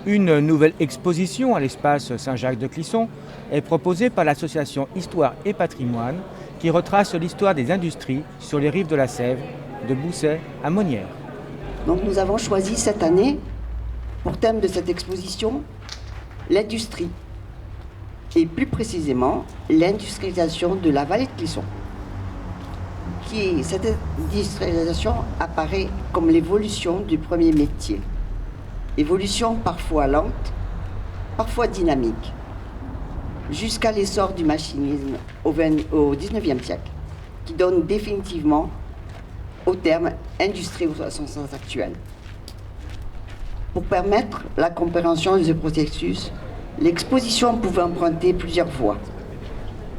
Une nouvelle exposition à l'espace Saint-Jacques de Clisson est proposée par l'association Histoire et Patrimoine qui retrace l'histoire des industries sur les rives de la Sèvre, de Bousset à Monnières. Donc nous avons choisi cette année, pour thème de cette exposition, l'industrie, et plus précisément l'industrialisation de la vallée de Clisson. Cette industrialisation apparaît comme l'évolution du premier métier. Évolution parfois lente, parfois dynamique, jusqu'à l'essor du machinisme au XIXe siècle, qui donne définitivement au terme industrie au sens actuel. Pour permettre la compréhension de ce processus, l'exposition pouvait emprunter plusieurs voies.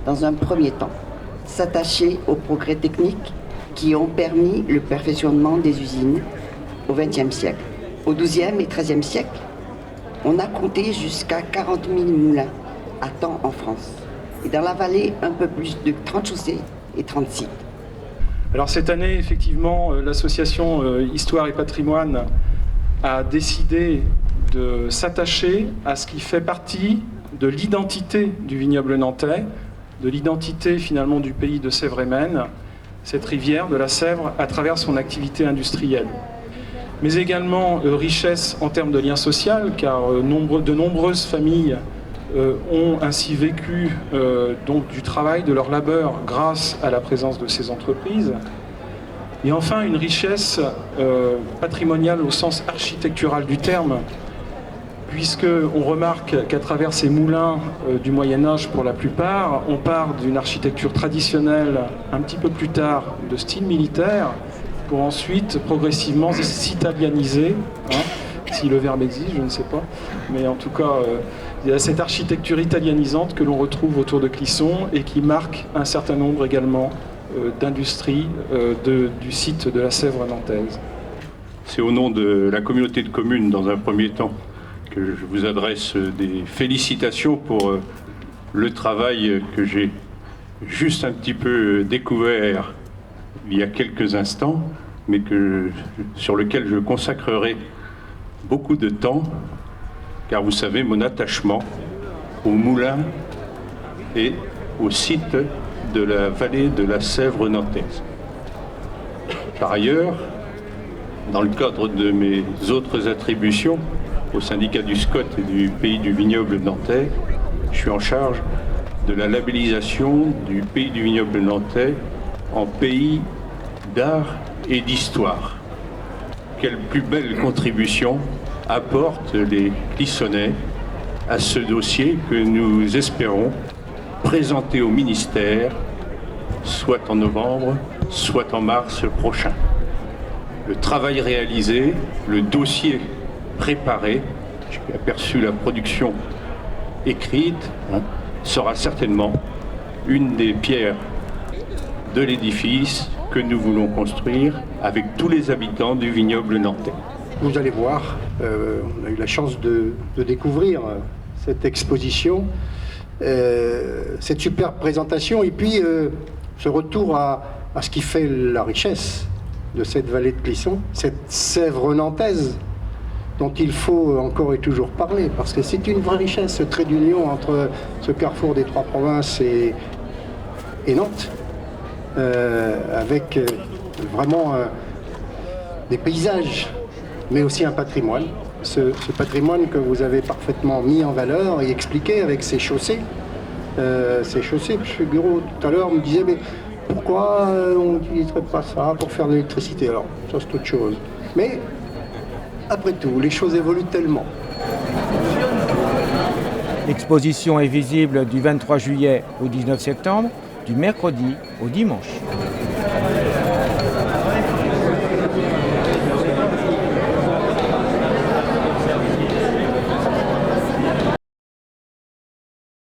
Dans un premier temps, s'attacher aux progrès techniques qui ont permis le perfectionnement des usines au XXe siècle. Au XIIe et XIIIe siècle, on a compté jusqu'à 40 000 moulins à temps en France. Et dans la vallée, un peu plus de 30 chaussées et 30 sites. Alors cette année, effectivement, l'association Histoire et Patrimoine a décidé de s'attacher à ce qui fait partie de l'identité du vignoble nantais, de l'identité finalement du pays de Sèvres et Maine, cette rivière de la Sèvre à travers son activité industrielle. Mais également richesse en termes de lien social, car de nombreuses familles ont ainsi vécu donc du travail, de leur labeur grâce à la présence de ces entreprises. Et enfin une richesse patrimoniale au sens architectural du terme, puisqu'on remarque qu'à travers ces moulins du Moyen-Âge pour la plupart, on part d'une architecture traditionnelle un petit peu plus tard de style militaire, pour ensuite progressivement s'italianiser, si le verbe existe, je ne sais pas, mais en tout cas, il y a cette architecture italianisante que l'on retrouve autour de Clisson et qui marque un certain nombre également d'industries du site de la Sèvre nantaise. C'est au nom de la communauté de communes, dans un premier temps, que je vous adresse des félicitations pour le travail que j'ai juste un petit peu découvert il y a quelques instants, mais sur lequel je consacrerai beaucoup de temps, car vous savez mon attachement au moulin et au site de la vallée de la Sèvre nantaise. Par ailleurs, dans le cadre de mes autres attributions au syndicat du SCOT et du Pays du Vignoble nantais, je suis en charge de la labellisation du Pays du Vignoble nantais en pays d'art et d'histoire. Quelle plus belle contribution apportent les Clissonnais à ce dossier que nous espérons présenter au ministère, soit en novembre, soit en mars prochain. Le travail réalisé, le dossier préparé, j'ai aperçu la production écrite, sera certainement une des pierres de l'édifice que nous voulons construire avec tous les habitants du vignoble nantais. Vous allez voir, on a eu la chance de découvrir cette exposition, cette superbe présentation et puis ce retour à ce qui fait la richesse de cette vallée de Clisson, cette Sèvre nantaise dont il faut encore et toujours parler, parce que c'est une vraie richesse, ce trait d'union entre ce carrefour des trois provinces et Nantes, avec vraiment des paysages, mais aussi un patrimoine. Ce patrimoine que vous avez parfaitement mis en valeur et expliqué avec ces chaussées. Ces chaussées, M. Guiraud, tout à l'heure, me disait, mais pourquoi on n'utiliserait pas ça pour faire de l'électricité? Alors, ça c'est autre chose. Mais, après tout, les choses évoluent tellement. L'exposition est visible du 23 juillet au 19 septembre, du mercredi au dimanche.